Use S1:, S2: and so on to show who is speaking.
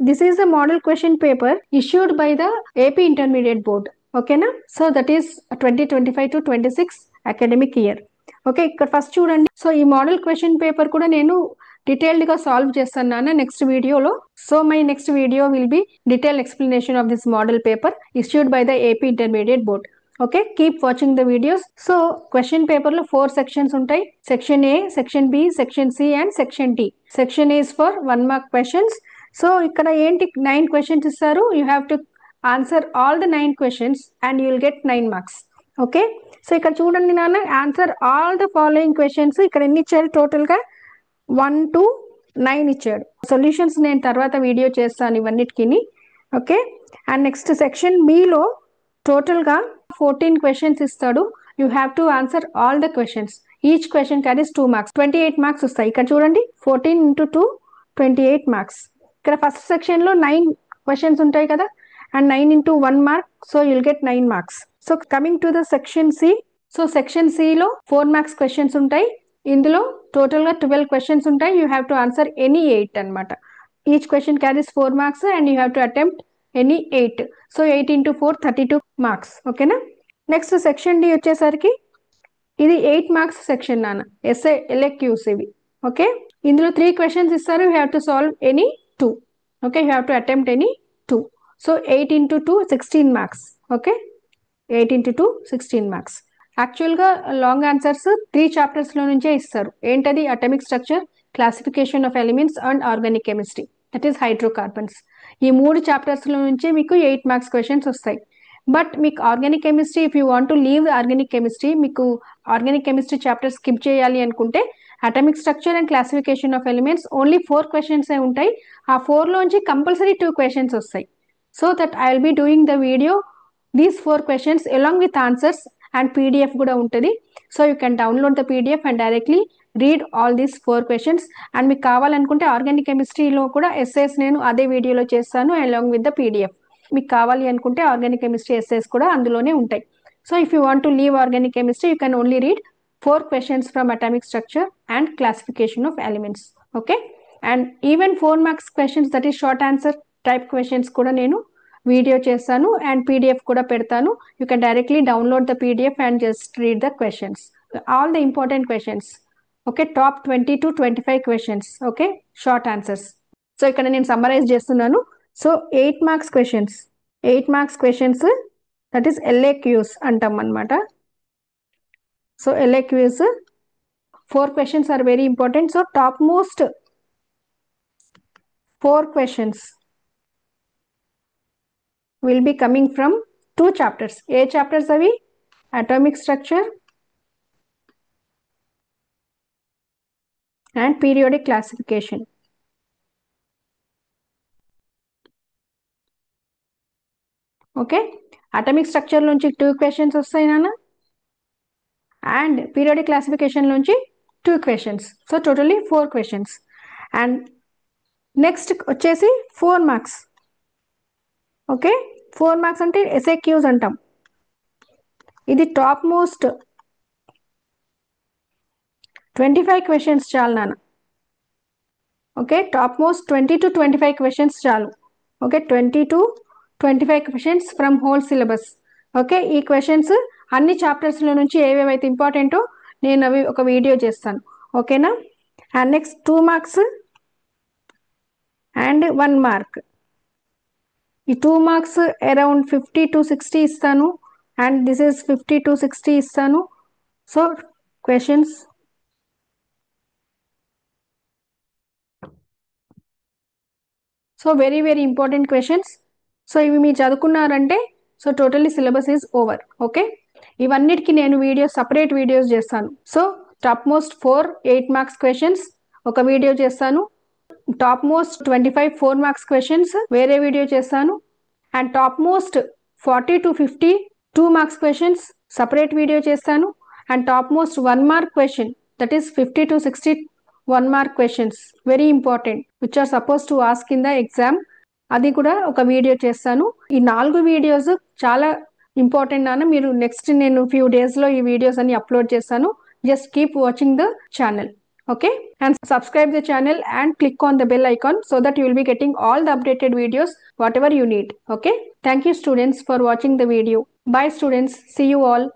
S1: this is a model question paper issued by the AP Intermediate Board. Okay na? So that is 2025 to 26 academic year. Okay, ఇక్కడ first చూడండి. So ఈ model question paper కూడా నేను detailed గా solve చేస్తున్నాను next వీడియోలో. So my next video will be detail explanation of this model paper issued by the AP intermediate board. Okay, keep watching the videos. So question paper లో 4 sections ఉంటాయి. Section A, section B, section C and section D. Section A is for 1 mark questions. So ఇక్కడ ఏంటి 9 questions ఇస్తారు. You have to answer all the 9 questions and you will get 9 marks. Okay, so ఇక్కడ చూడండి నాన్న, answer all the following questions. ఇక్కడ ఎన్ని ఇచ్చారు total గా 1 to 9 ఇచ్చాడు. సొల్యూషన్స్ నేను తర్వాత వీడియో చేస్తాను ఇవన్నిటికి. Okay, and next section below total గా 14 క్వశ్చన్స్ ఇస్తాడు. You have to answer all the questions. Each question carries 2 marks, 28 marks వస్తాయి. ఇక్కడ చూడండి 14 into 2 28 మార్క్స్. ఇక్కడ ఫస్ట్ సెక్షన్ లో 9 క్వశ్చన్స్ ఉంటాయి కదా, and 9 into 1 mark, so you'll get 9 marks. So coming to the section C, so section C లో 4 marks questions ఉంటాయి. ఇందులో టోటల్ గా 12 questions ఉంటాయి. You have to answer any 8 అన్నమాట. Each question carries 4 marks and you have to attempt any 8. So 8 into 4 32 marks. ఓకేనా? Next section D వచ్చేసరికి ఇది 8 marks section నాన్న. ఎస్ఏ LAQs ఇవి. ఓకే, ఇందులో 3 questions ఇస్తారు. You have to solve any 2. Okay, you have to attempt any 2. So 8 into 2 16 marks. Okay, 8 into 2 16 marks. యాక్చువల్గా long answers 3 చాప్టర్స్లో నుంచే ఇస్తారు. ఏంటది? Atomic structure, classification of elements and organic chemistry, that is hydrocarbons. ఈ 3 చాప్టర్స్లో నుంచే మీకు 8 marks questions వస్తాయి. But మీకు organic chemistry, if you want to leave organic chemistry, మీకు ఆర్గానిక్ కెమిస్ట్రీ చాప్టర్ స్కిప్ చేయాలి అనుకుంటే atomic structure and classification of elements only 4 questions ఉంటాయి. ఆ 4లోంచి కంపల్సరీ 2 క్వశ్చన్స్ వస్తాయి. So that I will be doing the video these 4 questions along with answers and PDF కూడా ఉంటుంది. So you can download the PDF and directly read all these 4 questions. And మీకు కావాలనుకుంటే organic కెమిస్ట్రీలో కూడా essays నేను అదే వీడియోలో చేస్తాను along with the PDF. మీకు కావాలి అనుకుంటే ఆర్గానిక్ కెమిస్ట్రీ ఎస్ఏస్ కూడా అందులోనే ఉంటాయి. So if you want to leave organic chemistry, you can only read 4 questions from atomic structure and classification of elements. Okay, and even 4 marks questions, that is short answer type questions కూడా నేను video చేస్తాను and PDF కూడా పెడతాను. You can directly download the PDF and just read the questions, all the important questions. Okay, top 20 to 25 questions. Okay, short answers. So ఇక్కడ నేను summarize చేస్తున్నాను. So 8 marks questions, 8 marks questions, that is LAQs అంటాం అనమాట. So LAQs 4 questions are very important. So top most 4 questions will be coming from 2 chapters. A chapters అవి? Atomic structure and periodic classification. Okay, atomic structure నుంచి 2 questions వస్తాయి నాన్న, and periodic classification నుంచి 2 questions. So totally 4 questions. And next వచ్చేసి 4 marks. Okay, 4 marks అంటే SAQs అంటాం. ఇది top most 25 questions చాలు నాన్న. Okay, top most 20 to 25 questions చాలు. Okay, 20 to 25 questions from whole syllabus. Okay, ఈ క్వశ్చన్స్ అన్ని చాప్టర్స్లో నుంచి ఏవేవైతే ఇంపార్టెంటో నేను అవి ఒక వీడియో చేస్తాను. ఓకేనా? And next 2 marks and 1 mark. ఈ 2 మార్క్స్ అరౌండ్ 50 to 60 ఇస్తాను అండ్ దిస్ ఈస్ 50 to 60 ఇస్తాను. So questions so very very important questions. So ఇవి మీరు చదువుకున్నారంటే so totally syllabus is over. Okay, ఇవన్నిటికీ నేను సపరేట్ వీడియోస్ చేస్తాను. So top most 8 marks questions ఒక వీడియో చేస్తాను. టాప్ మోస్ట్ 25 4 మార్క్స్ క్వశ్చన్స్ వేరే వీడియో చేస్తాను. And top most 40 to 50 2 marks questions separate video చేస్తాను. And top most 1 mark question, that is 50 to 60 1 mark questions very important which are suppose to ask in the exam, అది కూడా ఒక video చేస్తాను. ఈ 4 videos చాలా important నాన్న. మీరు next నేను ఫ్యూ డేస్లో ఈ వీడియోస్ అన్ని అప్లోడ్ చేస్తాను. Just keep watching the channel. Okay, and subscribe the channel and click on the bell icon so that you will be getting all the updated videos whatever you need. Okay, thank you students for watching the video. Bye students, see you all.